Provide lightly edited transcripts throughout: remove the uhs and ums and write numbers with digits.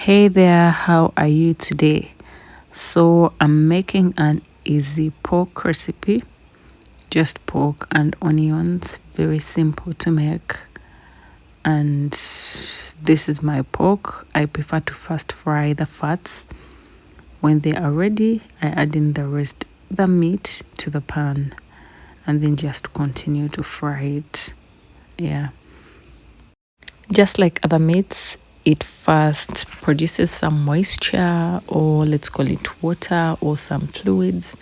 Hey there, how are you today? So I'm making an easy pork recipe, just pork and onions, very simple to make. And this is my pork. I prefer to first fry the fats. When they are ready, I add in the rest the meat to the pan and then just continue to fry it. Yeah. Just like other meats, it first produces some moisture, or let's call it water, or some fluids,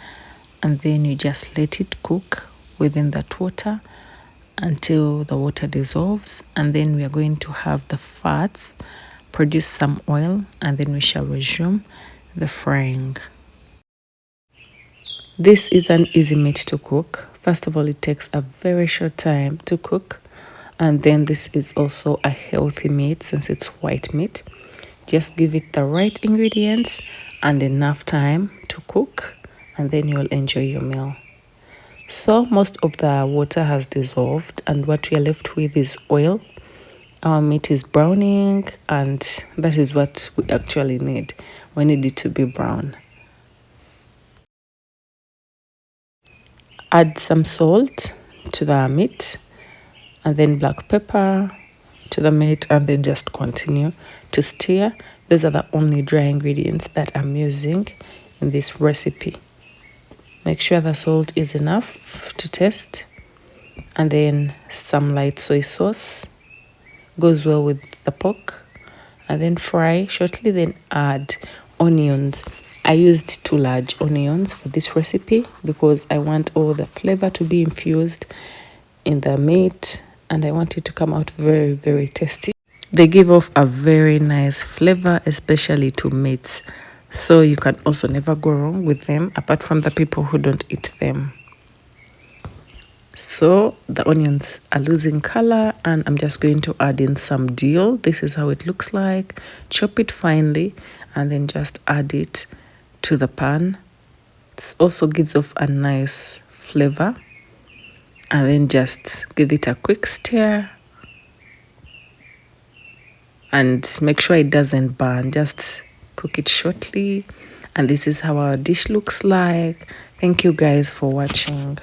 and then you just let it cook within that water until the water dissolves, and then we are going to have the fats produce some oil, and then we shall resume the frying. This is an easy meat to cook. First of all, it takes a very short time to cook, and then this is also a healthy meat since it's white meat. Just give it the right ingredients and enough time to cook, and then you'll enjoy your meal. So most of the water has dissolved, and what we are left with is oil. Our meat is browning, and that is what we actually need. We need it to be brown. Add some salt to the meat, and then black pepper to the meat, and then just continue to stir. Those are the only dry ingredients that I'm using in this recipe. Make sure the salt is enough to taste, and then some light soy sauce goes well with the pork, and then fry shortly. Then add onions. I used 2 large onions for this recipe because I want all the flavor to be infused in the meat, and I want it to come out very, very tasty. They give off a very nice flavor, especially to meats. So you can also never go wrong with them, apart from the people who don't eat them. So the onions are losing color, and I'm just going to add in some dill. This is how it looks like. Chop it finely, and then just add it to the pan. It also gives off a nice flavor. And then just give it a quick stir, and make sure it doesn't burn. Just cook it shortly, and this is how our dish looks like. Thank you guys for watching.